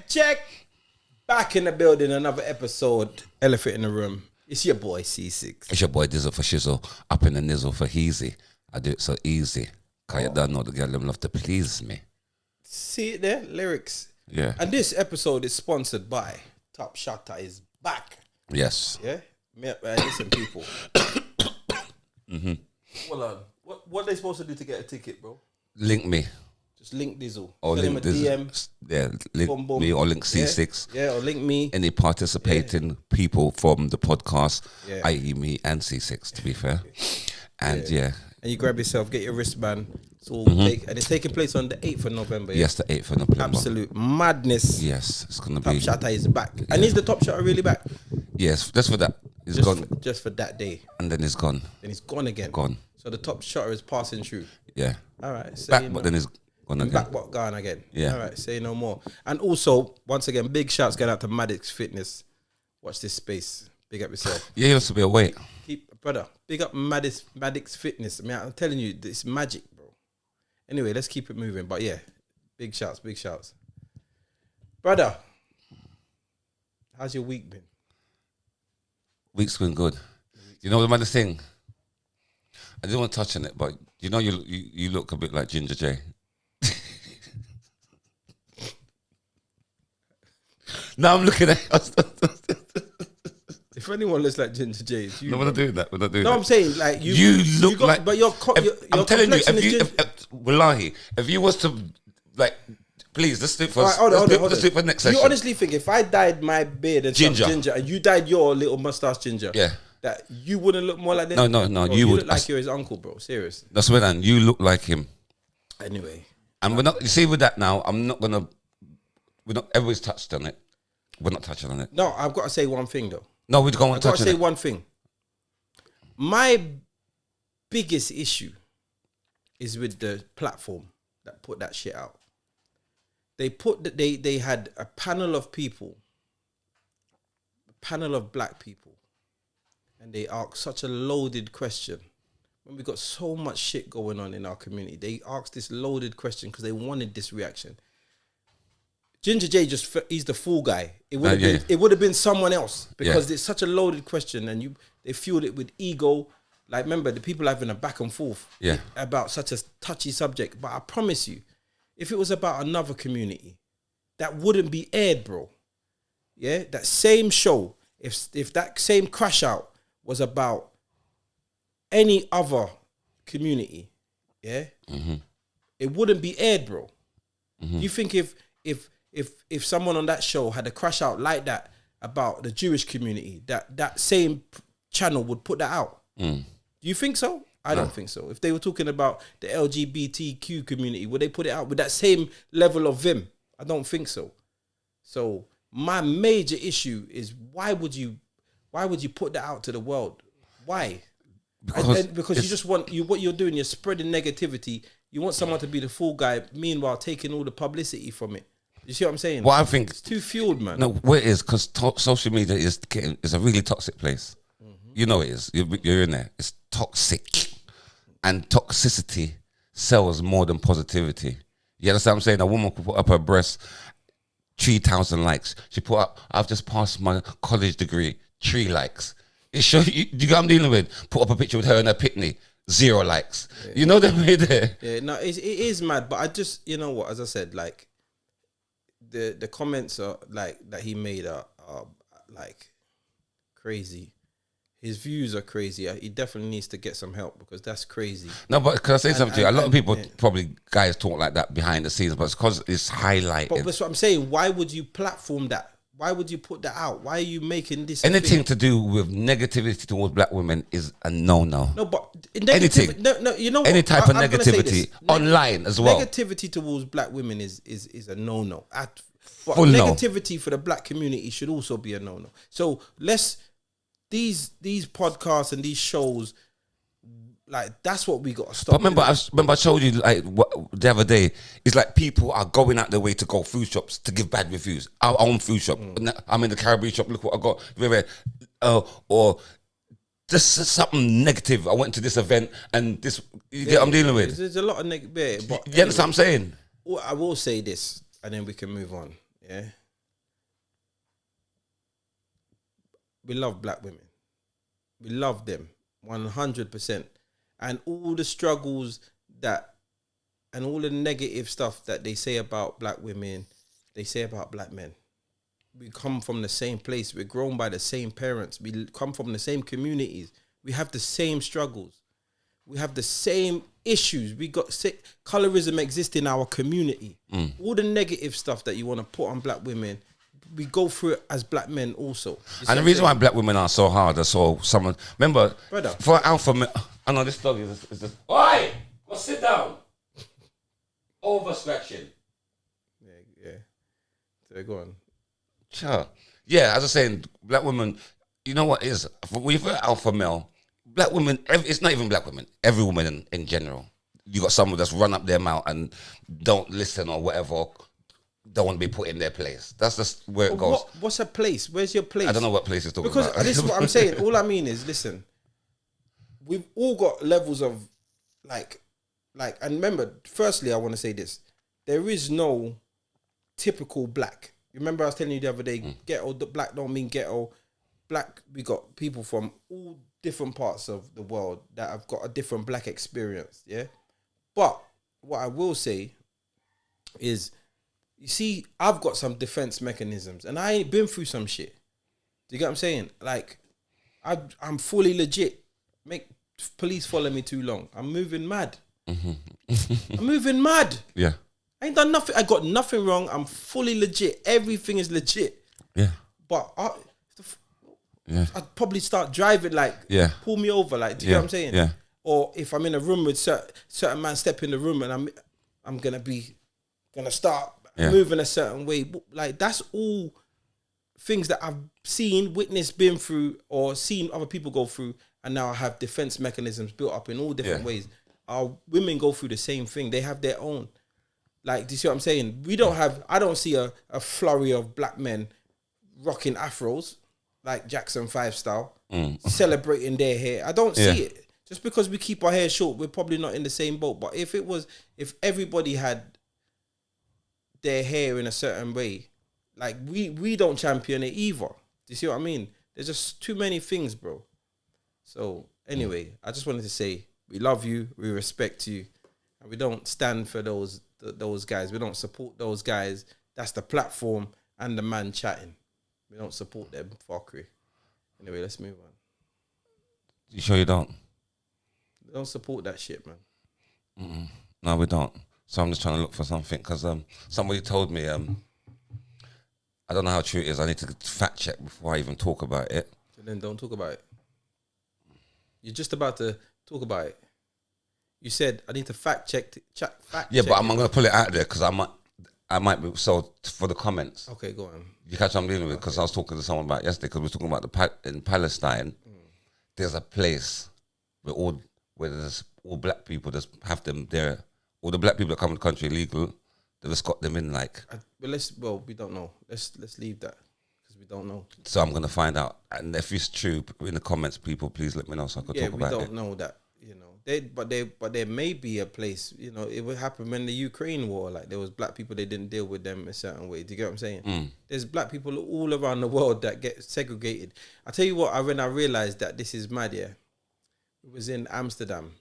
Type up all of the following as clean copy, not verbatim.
Check. Back in the building, another episode. Elephant in the room. It's your boy Ceesix. It's your boy Dizzle for shizzle. Up in the nizzle for heezy. I do it so easy. Cause you don't know the girl them love to please me. See it there? Lyrics. Yeah. And this episode is sponsored by Top Shutter is back. Yes. Yeah? Listen, people. Mm-hmm. Hold on. What are they supposed to do to get a ticket, bro? Link me. Just link Dizzle. Or Send link him a Dizzle. DM. Yeah, link Boom, boom. me or link Ceesix. Yeah, or link me. Any participating people from the podcast, Yeah. i.e. me and Ceesix, to be fair. And yeah. And you grab yourself, get your wristband. It's all and it's taking place on the 8th of November. Yeah? Yes, the 8th of November. Absolute madness. Yes, it's going to Top be. Shutter is back. And is the Top Shutter really back? Yes, just for that. It's gone. Just for that day. And then it's gone. Then it's gone again. Gone. So the Top Shutter is passing through. Yeah. All right. So Back, but then it's gone again. back, what, gone again. Yeah. All right. Say no more. And also, once again, big shouts going out to Maddox Fitness. Watch this space. Big up yourself. Yeah, you used to be awake. Brother, big up Maddox Fitness. I mean, I'm telling you, it's magic, bro. Anyway, let's keep it moving. But yeah, big shouts. Brother, how's your week been? Week's been good. You know the maddest thing? I didn't want to touch on it, but you know you look a bit like Ginga Jay. Now I'm looking at If anyone looks like Ginga Jay, it's you. No, we're not doing that. No, I'm saying like you look like. But I'm telling you, Wallahi, if you was to like, please, let's do it for let's do it for next session. You honestly think if I dyed my beard and ginger, and you dyed your little mustache ginger, yeah, that you wouldn't look more like that? No, bro, you would look like you're his uncle, bro. Serious. That's what then. You look like him. Anyway, and we're not. You see, with that now, I'm not gonna. We're not. Everybody's touched on it. We're not touching on it. No, I've got to say one thing though. No, we're going to touch on it. I've got to say one thing. My biggest issue is with the platform that put that shit out. They put that they had a panel of people, a panel of black people, and they asked such a loaded question. When we got so much shit going on in our community, they asked this loaded question because they wanted this reaction. Ginga Jay he's the fool guy. It would have been someone else because it's such a loaded question and they fueled it with ego. Like, remember, the people having a back and forth about such a touchy subject. But I promise you, if it was about another community, that wouldn't be aired, bro. Yeah, that same show, if that same Crash Out was about any other community, it wouldn't be aired, bro. Do you think if someone on that show had a Crash Out like that about the Jewish community, that same channel would put that out? Do you think so? I don't think so. If they were talking about the LGBTQ community, would they put it out with that same level of vim? I don't think so. So my major issue is why would you put that out to the world? Why? Because you just want what you're doing, you're spreading negativity. You want someone to be the fool guy, meanwhile taking all the publicity from it. You see what I'm saying? Well, I think it's too fueled, man. No, what it is, because social media is a really toxic place. You know it is. You're in there. It's toxic, and toxicity sells more than positivity. You understand what I'm saying? A woman could put up her breast, 3,000 likes. She put up, I've just passed my college degree, 3 likes. It shows you get what I'm dealing with. Put up a picture with her and her pitney, 0 likes. Yeah. You know the way there. Yeah, no, it is mad. But I just, you know what? As I said, like the comments are like that he made are like crazy. His views are crazy. He definitely needs to get some help because that's crazy. No, but can I say something to you? A lot of people probably guys talk like that behind the scenes, but it's because it's highlighted. But that's what I'm saying. Why would you platform that? Why would you put that out? Why are you making this? Anything to do with negativity towards black women is a no-no. No, but anything. No, you know what? Any type of negativity online as well. Negativity towards black women is a no-no. But Full negativity for the black community should also be a no-no. So these podcasts and these shows, like, that's what we got to stop. But remember I showed you like the other day. It's like people are going out their way to go food shops to give bad reviews. Our own food shop. I'm in the Caribbean shop. Look what I got. Or just something negative. I went to this event and this. You get what I'm dealing with. There's a lot of negative. But you understand what I'm saying? I will say this, and then we can move on. yeah, we love black women. We love them 100%. And all the struggles that, and all the negative stuff that they say about black women, they say about black men. We come from the same place. We're grown by the same parents. We come from the same communities. We have the same struggles. We have the same issues. We got colorism exists in our community. All the negative stuff that you want to put on black women, we go through it as black men also. And the reason why black women are so hard, I saw someone, remember, Brother. for alpha male, I know this dog is just, oi, go sit down. Over scratching. Yeah. So go on. Sure. Yeah, as I was saying, black women, you know what is, we've got alpha male, black women, it's not even black women, every woman in general. You got someone that's run up their mouth and don't listen or whatever, don't want to be put in their place. That's just where it goes. What's a place? Where's your place? I don't know what place he's talking because about. this is what I'm saying. All I mean is, listen, we've all got levels of like, and remember, firstly, I want to say this. There is no typical black. Remember I was telling you the other day, ghetto, the black don't mean ghetto. Black, we got people from all different parts of the world that have got a different black experience, yeah? But what I will say is, you see, I've got some defense mechanisms and I ain't been through some shit. Do you get what I'm saying? Like, I'm fully legit. Make police follow me too long. I'm moving mad. I'm moving mad. Yeah. I ain't done nothing. I got nothing wrong. I'm fully legit. Everything is legit. Yeah. But I'd probably start driving like, pull me over. Like, do you get what I'm saying? Yeah. Or if I'm in a room with certain man step in the room and I'm gonna start moving a certain way. Like, that's all things that I've seen, witnessed, been through, or seen other people go through, and now I have defense mechanisms built up in all different ways. Our women go through the same thing. They have their own. Like, do you see what I'm saying? I don't see a flurry of black men rocking afros, like Jackson 5 style, celebrating their hair. I don't see it. Just because we keep our hair short, we're probably not in the same boat. But if everybody had their hair in a certain way, like we don't champion it either. Do you see what I mean? There's just too many things, bro. So anyway, I just wanted to say, we love you, we respect you, and we don't stand for those guys. We don't support those guys. That's the platform and the man chatting. We don't support them fuckery. Anyway, let's move on. You sure you don't? We don't support that shit, man. No, we don't. So I'm just trying to look for something because somebody told me, I don't know how true it is. I need to fact check before I even talk about it. So then don't talk about it. You're just about to talk about it. You said I need to fact check. Yeah, but I'm going to pull it out there because I might be so for the comments. Okay, go on. You catch what I'm dealing with? Because I was talking to someone about yesterday because we were talking about in Palestine. There's a place where there's all black people. Just have them there. All the black people that come in the country illegal. They just got them in like. We don't know. Let's leave that because we don't know. So I'm gonna find out, and if it's true, in the comments, people please let me know so I could talk about it. We don't know that. You know, but there may be a place. You know, it would happen when the Ukraine war. Like, there was black people, they didn't deal with them a certain way. Do you get what I'm saying? There's black people all around the world that get segregated. I tell you what, when I realized that this is mad, it was in Amsterdam,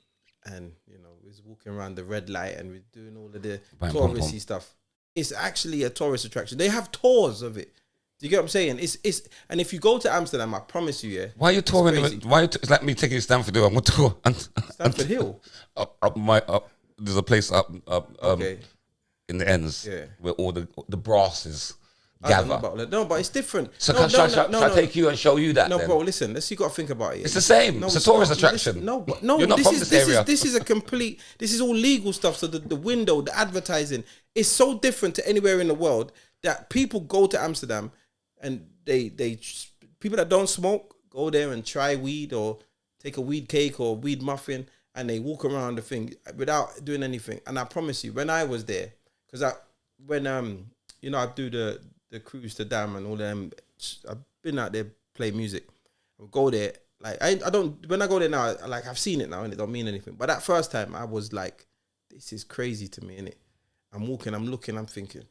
and you know, we was walking around the red light and we're doing all of the touristy stuff. It's actually a tourist attraction. They have tours of it. Do you get what I'm saying? It's and if you go to Amsterdam, I promise you, why are you touring? It's like me taking Stamford Hill. I'm going to tour. Stamford Hill. Up. There's a place up in the ends where all the brasses gather. No, but it's different. So shall I take you and show you that? No, then? bro. Listen, you got to think about it. It's the same. It's a tourist attraction. You're not from this area. This is a complete. This is all legal stuff. So the window, the advertising, is so different to anywhere in the world that people go to Amsterdam. And they people that don't smoke go there and try weed or take a weed cake or weed muffin, and they walk around the thing without doing anything. And I promise you, when I was there, because I do the cruise to Dam and all them. I've been out there play music. I'll go there. Like I don't. When I go there now, like I've seen it now and it don't mean anything. But that first time, I was like, this is crazy to me, innit? I'm walking, I'm looking, I'm thinking,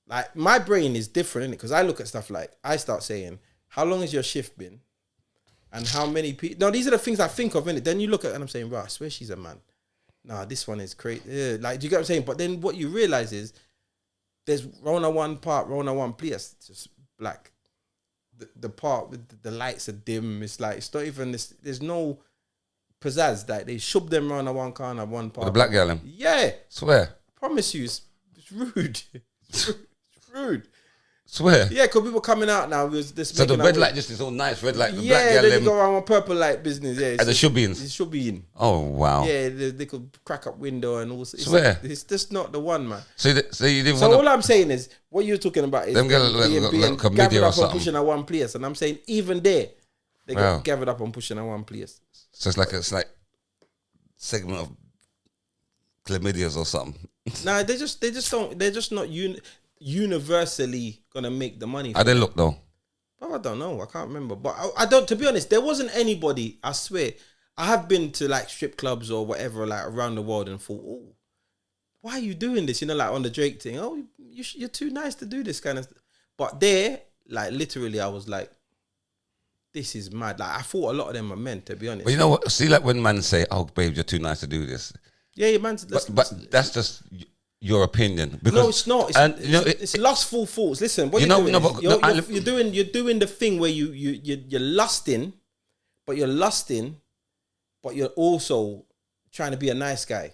Like my brain is different, innit? Because I look at stuff like I start saying, how long has your shift been? And how many people? No, these are the things I think of, innit? Then you look at it and I'm saying, right, I swear she's a man. Nah, this one is crazy. Like, do you get what I'm saying? But then what you realize is there's Rona one part, Rona one place, just black. The part with the lights are dim. It's like, it's not even this. There's no pizzazz. Like they shove them Rona one corner, one part. With the black girl. Yeah. Swear. Promise you, it's rude. It's rude. Swear. Yeah, because people coming out now was this. So the red light just is all nice. Red light. The Yeah, black girl. then you go around with purple light business. Yeah, and the should be in. It should be in. Oh wow. Yeah, they could crack up window and all. Swear. It's just not the one, man. So you didn't So want all I'm saying is, what you're talking about is them being like gathered or up something. and pushing at one place, and I'm saying even there, they Wow. get gathered up and pushing at one place. So it's like segment of chlamydias or something. Nah, they just don't. They're just not universally gonna make the money. How they look though? Oh, I don't know. I can't remember. But I don't. To be honest, there wasn't anybody. I swear, I have been to like strip clubs or whatever, like around the world, and thought, oh, why are you doing this? You know, like on the Drake thing. Oh, you're too nice to do this kind of. But there, like literally, I was like, this is mad. Like I thought a lot of them were men. To be honest. But you know what? See, like when men say, "Oh, babe, you're too nice to do this." Yeah, man. But that's just your opinion. Because, no, it's not. It's lustful thoughts. Listen, what you you're know, doing, you're doing the thing where you're lusting, but you're also trying to be a nice guy. Do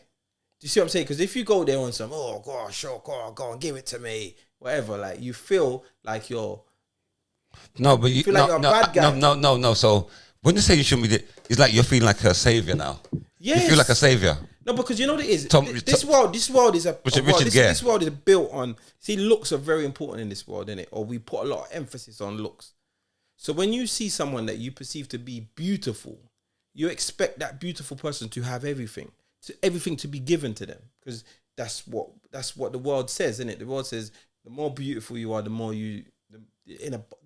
you see what I'm saying? Because if you go there on some, oh gosh, sure, go on, give it to me, whatever, like you feel like you're. No, but you feel like you're a bad guy. No. So when you say you shouldn't be, it's like you're feeling like a savior now. Yes. You feel like a savior. No, because you know what it is. This world is this world is built on. See, looks are very important in this world, isn't it? Or we put a lot of emphasis on looks. So when you see someone that you perceive to be beautiful, you expect that beautiful person to have everything to be given to them, because that's what the world says, isn't it? The world says the more beautiful you are, the more the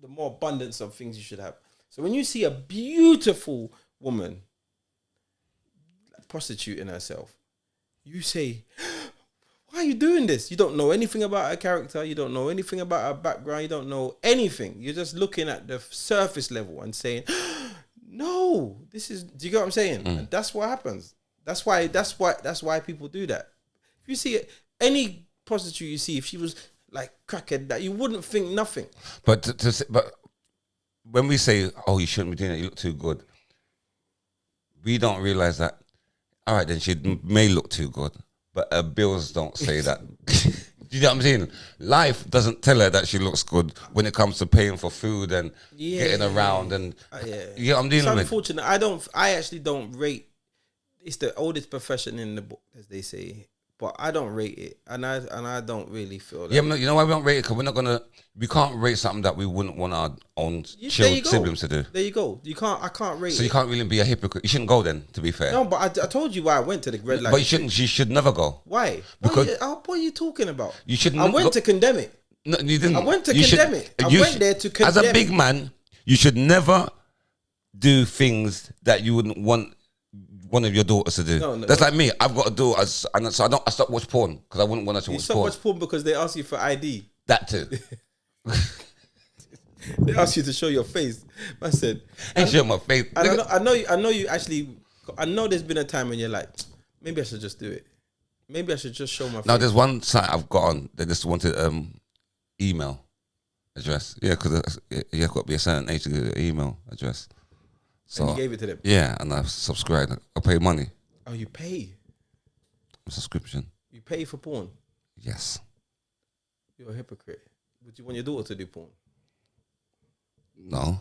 more abundance of things you should have. So when you see a beautiful woman prostituting herself, you say, why are you doing this? You don't know anything about her character, you don't know anything about her background, you don't know anything. You're just looking at the surface level and saying, no, this is, do you get what I'm saying? And that's what happens. That's why people do that. If you see any prostitute you see, if she was like crackhead, that you wouldn't think nothing. But but when we say, oh, you shouldn't be doing it, you look too good, we don't realize that. All right, then she may look too good, but her bills don't say that. You know what I'm saying? Life doesn't tell her that she looks good when it comes to paying for food and getting around and you know what I'm dealing with. It's unfortunate. I actually don't rate. It's the oldest profession in the book, as they say, but I don't rate it, and I don't really feel that. Yeah, you know why we don't rate it? Because we can't rate something that we wouldn't want our own siblings to do. There you go. I can't rate it. So you can't really be a hypocrite. You shouldn't go then, to be fair. No, but I told you why I went to the red light. But you should never go. Why? Because what are you talking about? You shouldn't. I went to condemn it. No, you didn't. I went to condemn it. I went there to condemn it. As a big man, you should never do things that you wouldn't want one of your daughters to do. No, that's like me. I've got a daughter, and so I stopped watch porn because I wouldn't want her to watch porn. You stopped watch porn because they ask you for ID. That too. They ask you to show your face. I said, "Ain't show my face." I know you actually. I know there's been a time when you're like, maybe I should just do it. Maybe I should just show my face. Now there's one site I've got on. They just wanted email address. Yeah, because you have got to be a certain age to get an email address. So, and you gave it to them? Yeah, and I've subscribed. I pay money. Oh, you pay? A subscription. You pay for porn? Yes. You're a hypocrite. Would you want your daughter to do porn? No.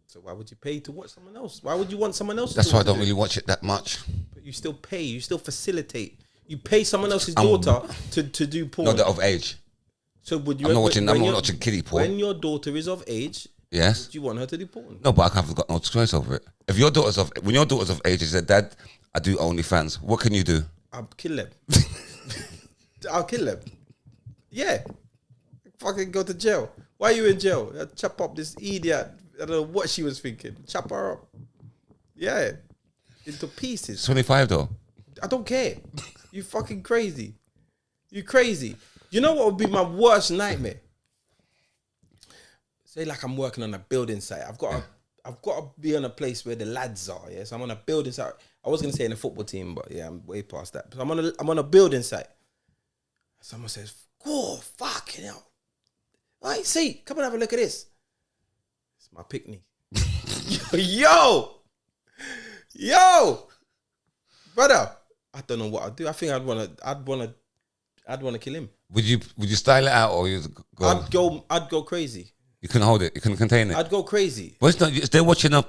So why would you pay to watch someone else? Why would you want someone else to That's why I don't really watch it that much. But you still pay. You still facilitate. You pay someone else's daughter to do porn. No, they're of age. So would you? I'm not watching kiddie porn. When your daughter is of age, yes, do you want her to do porn? No, but I haven't got no choice over it. If when your daughter's of age, she said, "Dad, I do OnlyFans." What can you do? I'll kill them. I'll kill them. Yeah, fucking go to jail. Why are you in jail? I'll chop up this idiot. I don't know what she was thinking. Chop her up. Yeah, into pieces. 25 though. I don't care. You fucking crazy. You crazy. You know what would be my worst nightmare? Say like I'm working on a building site. I've got to be on a place where the lads are. Yeah, so I'm on a building site. I was gonna say in a football team, but yeah, I'm way past that. But I'm on a building site. Someone says, "Oh, fucking hell! All right, see, come and have a look at this. It's my picnic." yo, brother. I don't know what I'd do. I think I'd wanna kill him. Would you style it out or you go? I'd go crazy. You couldn't hold it. You couldn't contain it. I'd go crazy. But it's not. They're watching a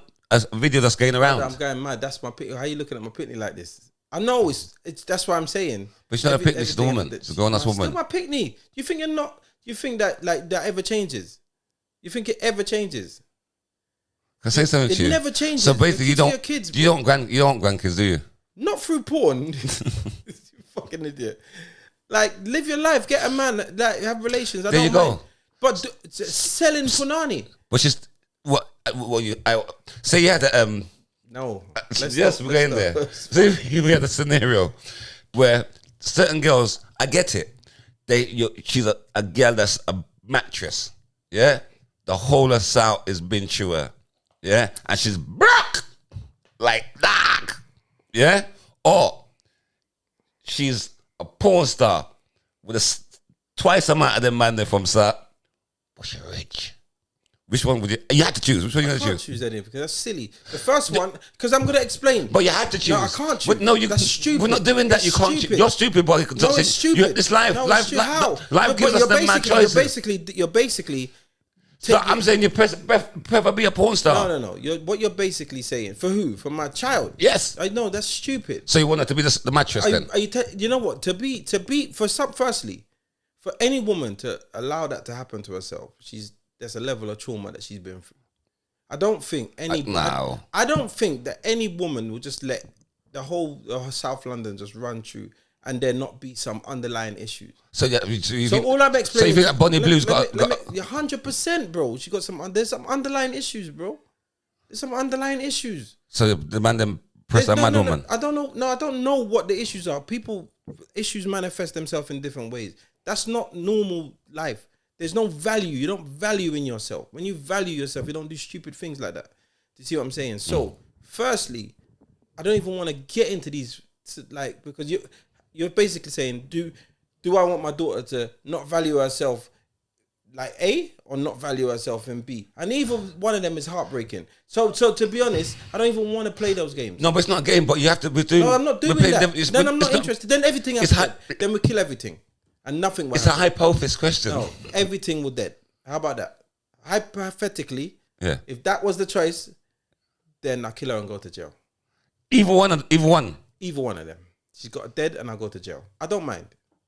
video that's going around. I'm going mad. That's my picnic. How are you looking at my picnic like this? I know it's. That's what I'm saying. But it's not a picnic. It's a woman. It's a grown-ass woman. It's still my picnic. You think you're not? You think that like that ever changes? You think it ever changes? Can I say something to you? It never changes. So basically, you don't want grandkids, do you? Not through porn. You fucking idiot. Like live your life. Get a man. Like have relations. There you go. But selling punani. Which is what you say you had the No. Yes, we're going there. See, we had a scenario where certain girls, I get it. She's a girl that's a mattress. Yeah, the whole of South is been through her. Yeah, and she's broke like that. Yeah, or she's a porn star with twice the amount of them man there from South. But she's rich. Which one would you? You had to choose. Which one you had to choose? I can't choose any because that's silly. The first one, because I'm going to explain. But you had to choose. No, I can't choose. But no, that's stupid. We're not doing that. That's you can't. Stupid. You're stupid, boy. No, it's stupid. It's life. No, life. How? Life gives us the mad choices. You're basically. So I'm saying you prefer be a porn star. No. What you're basically saying for who? For my child? Yes. I know that's stupid. So you want it to be the mattress then? You know what? To be firstly, for any woman to allow that to happen to herself, there's a level of trauma that she's been through. I don't think I don't think that any woman will just let the whole South London just run through and there not be some underlying issues. So yeah, all I'm explaining. So you think that Bonnie Blue's got 100%, bro? She got there's some underlying issues, bro. There's some underlying issues. So the man then press that mad woman. I don't know. No, I don't know what the issues are. Issues manifest themselves in different ways. That's not normal life. There's no value. You don't value in yourself. When you value yourself, you don't do stupid things like that. Do you see what I'm saying? So, firstly, I don't even want to get into these, like, because you're basically saying, do I want my daughter to not value herself like A or not value herself in B? And either one of them is heartbreaking. So to be honest, I don't even want to play those games. No, but it's not a game. But you have to be doing. No, I'm not doing that. Then I'm not interested. Then everything has to dead. Then we kill everything. And nothing will happen. A hypothesis question. No, everything will dead. How about that? Hypothetically, yeah. If that was the choice, then I kill her and go to jail. Either one. Either one of them. She's got dead and I'll go to jail. I don't mind.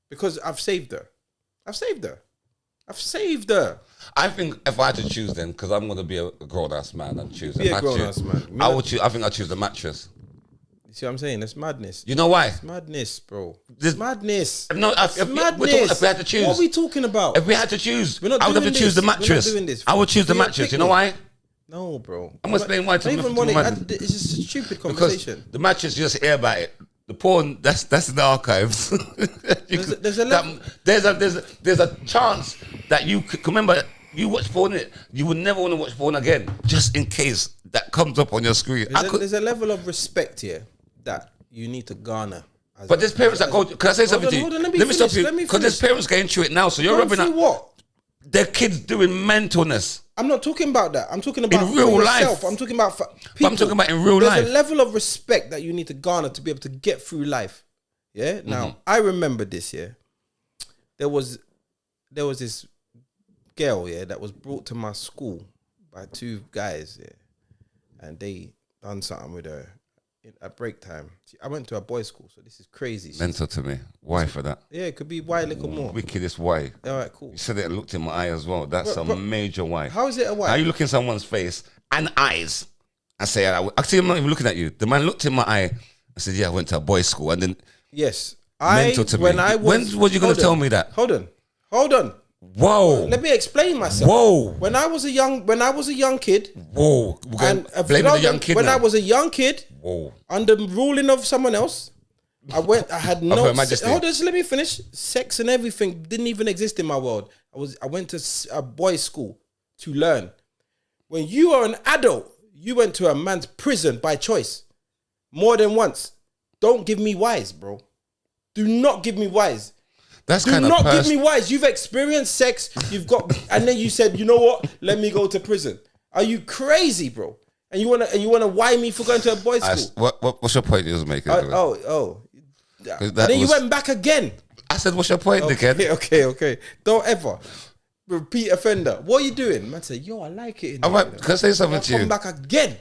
Because I've saved her. I think if I had to choose then, because I'm going to be a grown-ass man and choose. Be a grown-ass man. I think I'd choose the mattress. You see what I'm saying? That's madness. You know why? It's madness, bro. It's madness. No, if we had to choose. What are we talking about? If we had to choose, I would have to choose the mattress. We're not doing this. I would choose the mattress. You know why? No, bro. I'm going to explain why. It's just a stupid conversation. Because the mattress, you just hear about it. The porn, that's in the archives. There's a chance that you could remember you watch porn. You would never want to watch porn again, just in case that comes up on your screen. There's a level of respect here that you need to garner. But there's parents that go. Can I say something to you? Let me stop you. Because there's parents getting through it now. So you're rubbing out what? Their kids doing mentalness. I'm not talking about that. I'm talking about in real life. I'm talking about people. But I'm talking about in real life. There's a level of respect that you need to garner to be able to get through life. Yeah. Now I remember this. Yeah. There was this girl. Yeah, that was brought to my school by two guys. Yeah, and they done something with her at break time. I went to a boys' school, so this is crazy. Mental to me. Why for that? Yeah, it could be why a little more. Wickedest why. All right, cool. You said it and looked in my eye as well. That's a major why. How is it a why? How you look in someone's face and eyes and say, actually, I'm not even looking at you. The man looked in my eye and said, yeah, I went to a boys' school. And then, yes, mental to me. When was you going to tell me that? Hold on. Whoa. Let me explain myself. Whoa. When I was a young kid. Whoa. When I was a young kid. Whoa. Under ruling of someone else. I had no. Her Majesty. Hold on, just let me finish. Sex and everything didn't even exist in my world. I went to a boys' school to learn. When you are an adult, you went to a man's prison by choice more than once. Don't give me wise, bro. Do not give me wise. That's Do kind of not give me wise. You've experienced sex. You've got, and then you said, you know what? Let me go to prison. Are you crazy, bro? And you wanna why me for going to a boys' school? What's your point you was making? And then you went back again. I said, what's your point, dickhead? Okay. Don't ever. Repeat offender. What are you doing? Man said, yo, I like it. Can I say something to you? Come back again.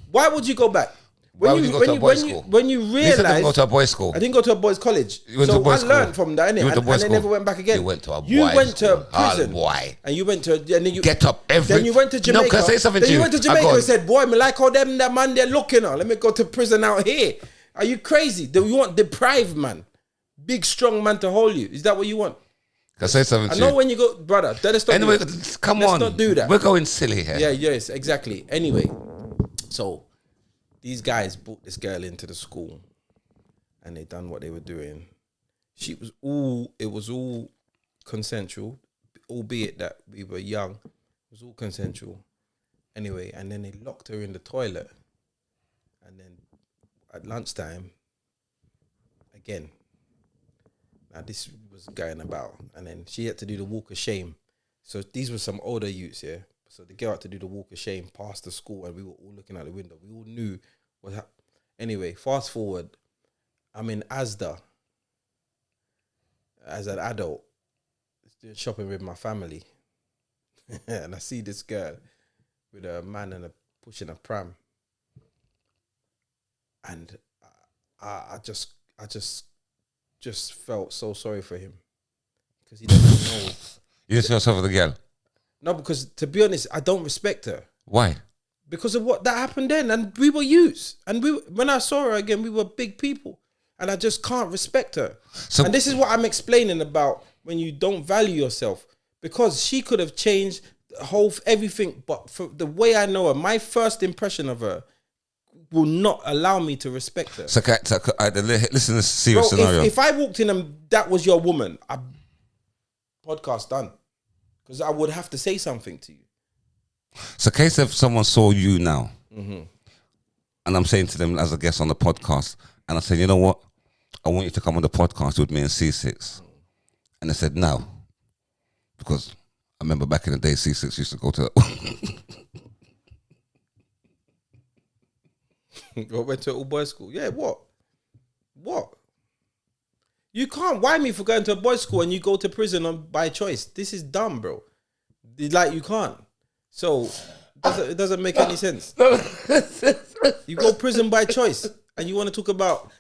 Why would you go back? Why would you go to a boys' school? When you realize, you didn't go to a boys' school. I didn't go to a boys' college. You went to a boys' school. I learned from that, innit? And I never went back again. You went to a boys' You went to school. prison. Why? And you went to, and then you get up every. Then you went to Jamaica. No, can I say something to you? Then you went to Jamaica and said, "Boy, me like how them that man they're looking on. Let me go to prison out here." Are you crazy? Do you want deprived man, big strong man to hold you? Is that what you want? Can I say something to you? I know when you go, brother. Let's not anyway, come on. Let's not do that. We're going silly here. Yeah, yes, exactly. Anyway, so these guys brought this girl into the school, and they done what they were doing. It was all consensual, albeit that we were young. It was all consensual. Anyway, and then they locked her in the toilet, and then at lunchtime, again. Now this was going about, and then she had to do the walk of shame. So these were some older youths, yeah. So the girl had to do the walk of shame past the school, and we were all looking out the window. We all knew what happened. Anyway, fast forward, I'm in Asda as an adult, doing shopping with my family, and I see this girl with a man and pushing a pram, and I just felt so sorry for him because he doesn't know. You just feel sorry for the girl? No, because to be honest, I don't respect her. Why? Because of what that happened then, and we were youths, and when I saw her again, we were big people, and I just can't respect her. And this is what I'm explaining about when you don't value yourself, because she could have changed the everything, but for the way I know her, my first impression of her will not allow me to respect her. So listen to this serious scenario. If I walked in and that was your woman, podcast done, because I would have to say something to you. So case if someone saw you now, and I'm saying to them as a guest on the podcast, and I said, you know what, I want you to come on the podcast with me and Ceesix. And they said no, because I remember back in the day Ceesix used to go to went to all boys school. Yeah, what? You can't whine me for going to a boys school and you go to prison by choice. This is dumb, bro. Like, you can't. So it doesn't make any sense. You go prison by choice, and you want to talk about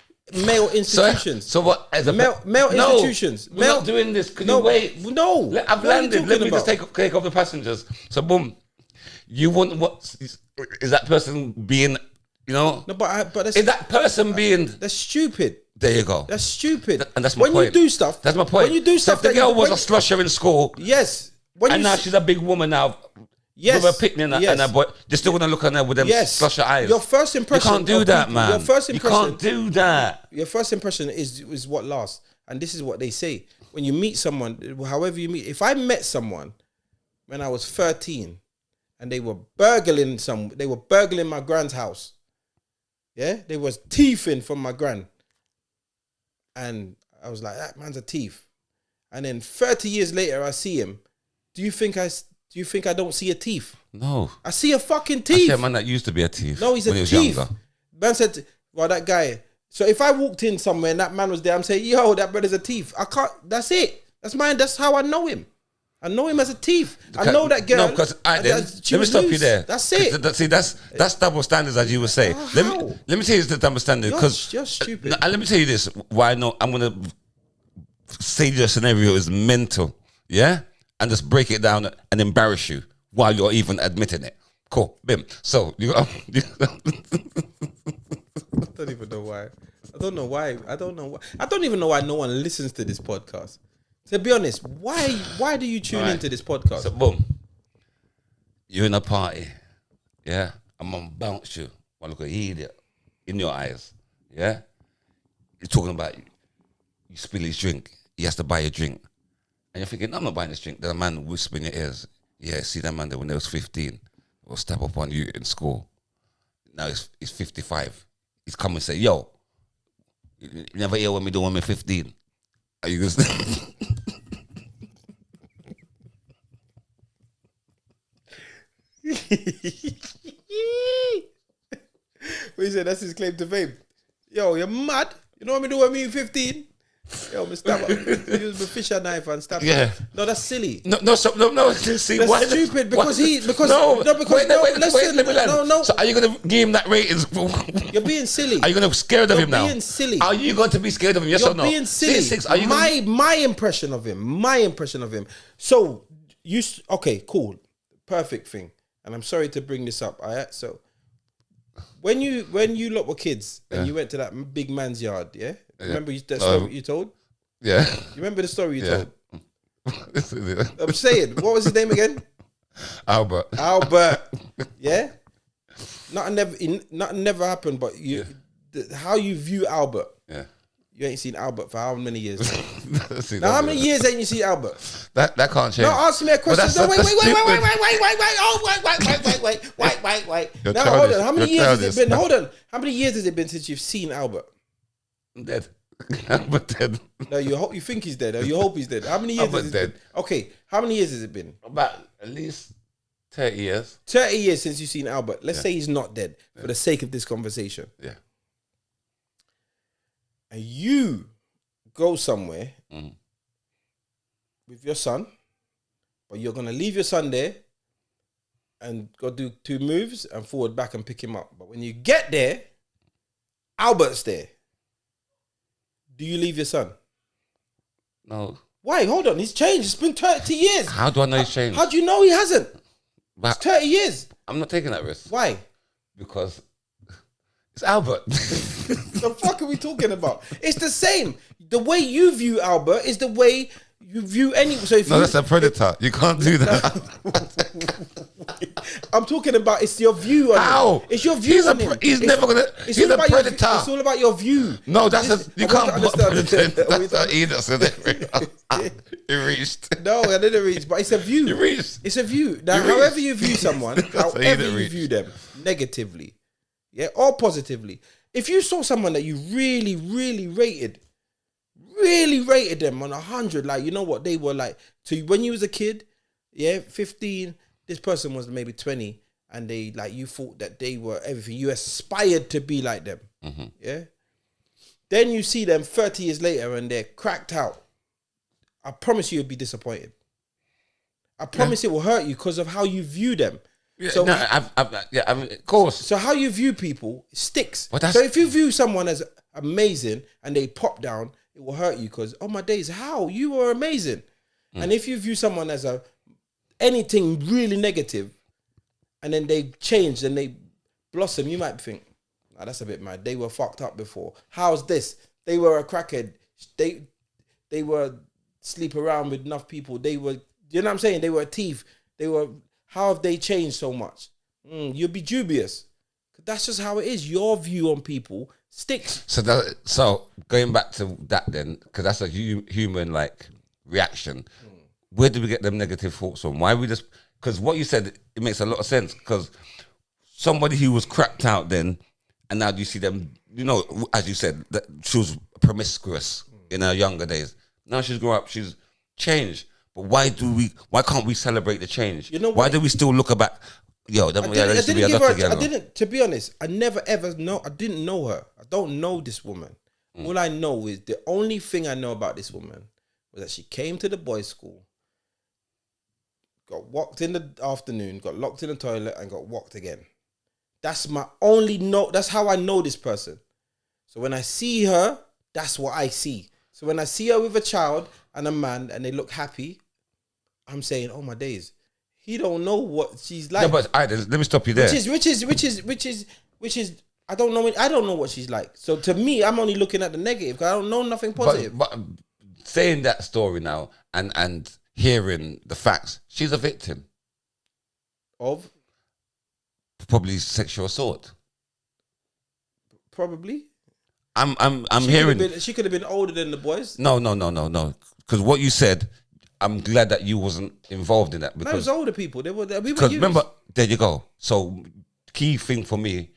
male institutions. So what? As a male institutions. We're not doing this. Could you wait? No. I've landed. Let me just take off the passengers. So boom. You want what? Is that person being? You know? No, but that's, is that person being? That's stupid. There you go. That's stupid. And that's my point. When you do stuff. That's my point. When you do stuff. So if the girl was a slusher in school. Yes. And now she's a big woman now. Yes. With a picnic and a boy. They're still going to look at her with them slusher eyes. Your first impression. You can't do that, man. Your first impression. You can't do that. Your first impression is what lasts. And this is what they say. When you meet someone, however you meet. If I met someone when I was 13 and they were burgling my grand's house. Yeah? They was thiefing from my gran. And I was like, that man's a thief. And then 30 years later, I see him. Do you think I don't see a thief? No. I see a fucking thief. I see a man that used to be a thief. No, he's a thief. Man said, well, that guy. So if I walked in somewhere and that man was there, I'm saying, yo, that brother's a thief. I can't, that's it. That's mine. That's how I know him. I know him as a thief. I know that girl. No, because let me stop you there. That's it. See, that's double standards, as you would say. Let me tell you the double standard, because you're stupid. And let me tell you this. Why I know I'm gonna say your scenario is mental, yeah, and just break it down and embarrass you while you're even admitting it. Cool, bim. So you. I don't even know why. I don't know why. I don't even know why no one listens to this podcast. To be honest, why do you tune into this podcast? So boom, you're in a party, yeah. I'm gonna bounce you. I look at you idiot in your eyes, yeah. He's talking about you spill his drink. He has to buy a drink. And you're thinking, I'm not buying this drink. Then a man whisper in your ears, yeah, see that man there when they was 15 will step up on you in school. Now he's 55. He's come and say, yo, you never hear what me do when me 15. Are you going to say? What he said, that's his claim to fame. Yo, you're mad. You know what me do when me 15? Yo, me stab up. Use my fisher knife and stab. Yeah. No, that's silly. No. See, That's why stupid because wait, listen, let me land. no. So are you going to give him that rating? You're being silly. Are you going to be scared of him now? You're being silly. Are you going to be scared of him? Yes You're or no? being silly. Ceesix, are you my impression of him. So okay, cool, perfect thing. And I'm sorry to bring this up. So when you lot were kids and you went to that big man's yard, yeah. Remember that story you told? Yeah. You remember the story you told? I'm saying, what was his name again? Albert. Yeah. Nothing never happened, but how you view Albert. Yeah. You ain't seen Albert for how many years? See, Now, how many years ain't you seen Albert? That can't change. No, ask me a question. No, wait. Wait. You're Now, childish. hold on. How many You're years has it childish. been? Hold on. How many years has it been since you've seen Albert? I'm dead. Albert dead. No, you think he's dead, or you hope he's dead. How many years Albert has it dead. been? Okay, how many years has it been? About at least 30 years. 30 years since you've seen Albert. Let's say he's not dead for the sake of this conversation. Yeah. And you go somewhere with your son, but you're going to leave your son there and go do 2 moves and forward back and pick him up. But when you get there, Albert's there. Do you leave your son? No. Why? Hold on. He's changed. It's been 30 years. How do I know he's changed? How do you know he hasn't? But It's 30 years. I'm not taking that risk. Why? Because it's Albert. The fuck are we talking about? It's the same. The way you view Albert is the way you view any. So if No, that's a predator. You can't do that. I'm talking about it's your view on How? him. It's your view on him. He's never gonna. It's He's all a about predator. it's all about your view. No, that's you can't put a predator. That's That's he that said it. You reached. No, I didn't reach, but it's a view. You reached. It's a view. Now, You reached. however you view someone, That's a however he that you reached. view them, negatively, yeah, or positively. If you saw someone that you really, really rated them on 100, like, you know what, they were like, to when you was a kid, yeah, 15, this person was maybe 20, and they, like, you thought that they were everything. You aspired to be like them, yeah? Then you see them 30 years later and they're cracked out. I promise you, you'd be disappointed. I promise it will hurt you because of how you view them. Yeah, So, no, I mean, of course. so how you view people sticks. But that's- So if you view someone as amazing and they pop down, it will hurt you because, oh my days, how? You were amazing. And if you view someone as anything really negative and then they change and they blossom, you might think, oh, that's a bit mad. They were fucked up before. How's this? They were a crackhead. They were sleep around with enough people. They were, you know what I'm saying? They were a thief. How have they changed so much? You'll be dubious. That's just how it is. Your view on people sticks. So going back to that then, because that's a human like reaction. Where do we get them negative thoughts from? Why we just? Because what you said, it makes a lot of sense. Because somebody who was cracked out then, and now you see them. You know, as you said, that she was promiscuous in her younger days. Now she's grown up. She's changed. But why can't we celebrate the change? You know what? Why do we still look back? Yo, them used to be a lot together. To be honest, I never ever know. I didn't know her. I don't know this woman. All I know is the only thing I know about this woman was that she came to the boys' school, got walked in the afternoon, got locked in the toilet, and got walked again. That's my only know. That's how I know this person. So when I see her, that's what I see. So when I see her with a child and a man and they look happy, I'm saying, oh my days, he don't know what she's like. No, but let me stop you there. Which is I don't know what she's like. So to me, I'm only looking at the negative because I don't know nothing positive. But saying that story now and hearing the facts, she's a victim. Of? Probably sexual assault. Probably. I'm hearing. She could have been older than the boys. No. Because what you said, I'm glad that you wasn't involved in that. No, it Because was older people. We were because youths. remember, there you go. So key thing for me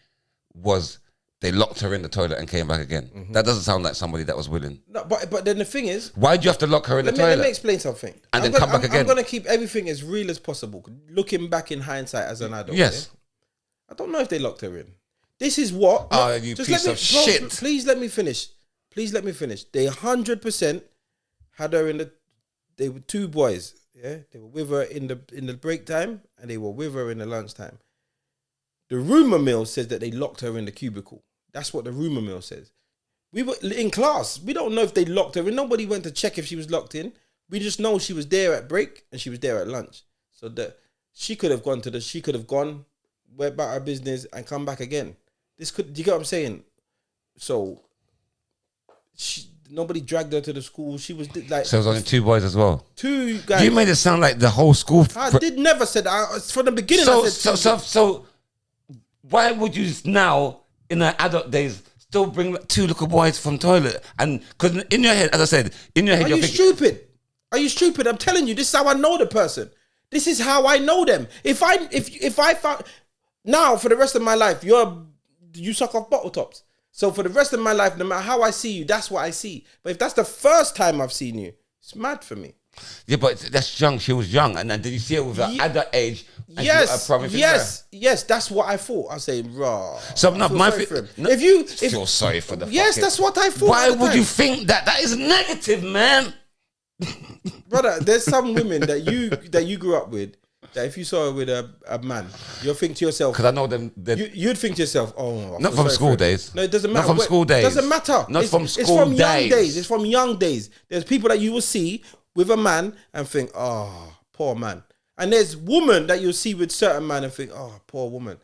was they locked her in the toilet and came back again. That doesn't sound like somebody that was willing. No, but then the thing is, Why do you have to lock her in the toilet? let me explain something. And then come back again. I'm gonna keep everything as real as possible. Looking back in hindsight as an adult. Yes. Yeah? I don't know if they locked her in. This is what. Oh, you piece of shit. Please let me finish. They 100% had her in the. They were two boys. Yeah, they were with her in the break time, and they were with her in the lunchtime. The rumor mill says that they locked her in the cubicle. That's what the rumor mill says. We were in class. We don't know if they locked her in. Nobody went to check if she was locked in. We just know she was there at break and she was there at lunch. So that she could have gone, went about her business and come back again. Do you get what I'm saying? So nobody dragged her to the school. She was like. So it was only two boys as well. Two guys. You made it sound like the whole school. I did never said that. From the beginning. So why would you now in the adult days still bring two little boys from toilet? And because in your head, as I said, you're thinking, stupid? Are you stupid? I'm telling you, this is how I know the person. This is how I know them. If I found now for the rest of my life, you suck off bottle tops. So for the rest of my life, no matter how I see you, that's what I see. But if that's the first time I've seen you, it's mad for me. Yeah, but that's young. She was young, and then did you see her with her adult age? Yes, that's what I thought. I say, raw. So no, feel sorry for the. Yes, that's what I thought. Why would you think that? That is negative, man. Brother, there's some women that you grew up with that if you saw her with a man, you'll think to yourself. Because I know them. You'd think to yourself, oh. Not from school days. No, it doesn't matter. Not from school days. It doesn't matter. It's from young days. It's from young days. There's people that you will see with a man and think, oh, poor man. And there's women that you'll see with certain man and think, oh, poor woman.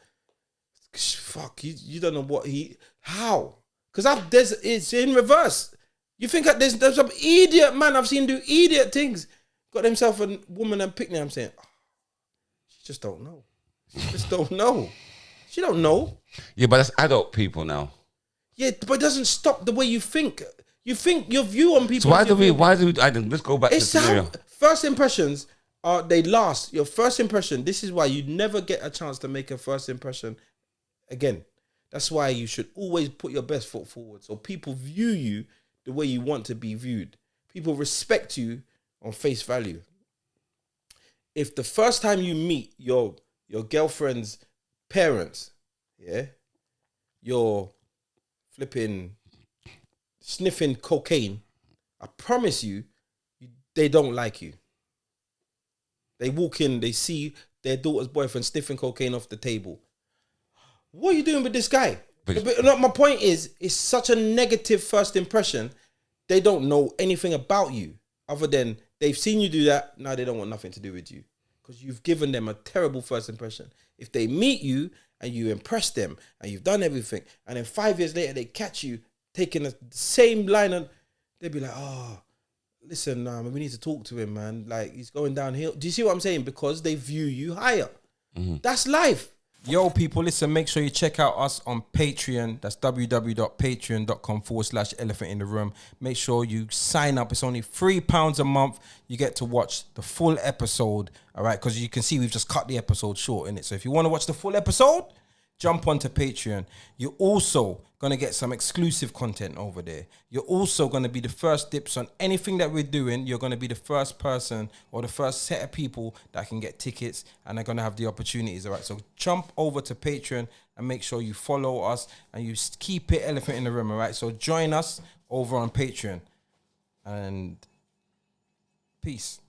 Fuck, you don't know how. Because it's in reverse. You think that there's some idiot man I've seen do idiot things. Got himself a woman and picked me. I'm saying, oh, she just don't know. She don't know. Yeah, but that's adult people now. Yeah, but it doesn't stop the way you think. You think your view on people. So why do we, let's go back to the scenario. First impressions they last. Your first impression, this is why you never get a chance to make a first impression again. That's why you should always put your best foot forward. So people view you the way you want to be viewed. People respect you on face value. If the first time you meet your girlfriend's parents, yeah, you're flipping sniffing cocaine, I promise you, they don't like you. They walk in, they see their daughter's boyfriend sniffing cocaine off the table. What are you doing with this guy? But my point is, it's such a negative first impression. They don't know anything about you other than they've seen you do that. Now they don't want nothing to do with you because you've given them a terrible first impression. If they meet you and you impress them and you've done everything, and then 5 years later they catch you taking the same line, and they'll be like, oh, listen, we need to talk to him, man. Like, he's going downhill. Do you see what I'm saying? Because they view you higher. Mm-hmm. That's life. Yo, people, listen, make sure you check out us on Patreon. That's www.patreon.com/elephant in the room. Make sure you sign up. It's only £3 a month. You get to watch the full episode, all right? Because you can see we've just cut the episode short, innit? So if you want to watch the full episode, jump onto Patreon. You're also going to get some exclusive content over there. You're also going to be the first dips on anything that we're doing. You're going to be the first person or the first set of people that can get tickets and are going to have the opportunities. All right, so jump over to Patreon and make sure you follow us and you keep it elephant in the room. All right, so join us over on Patreon and peace.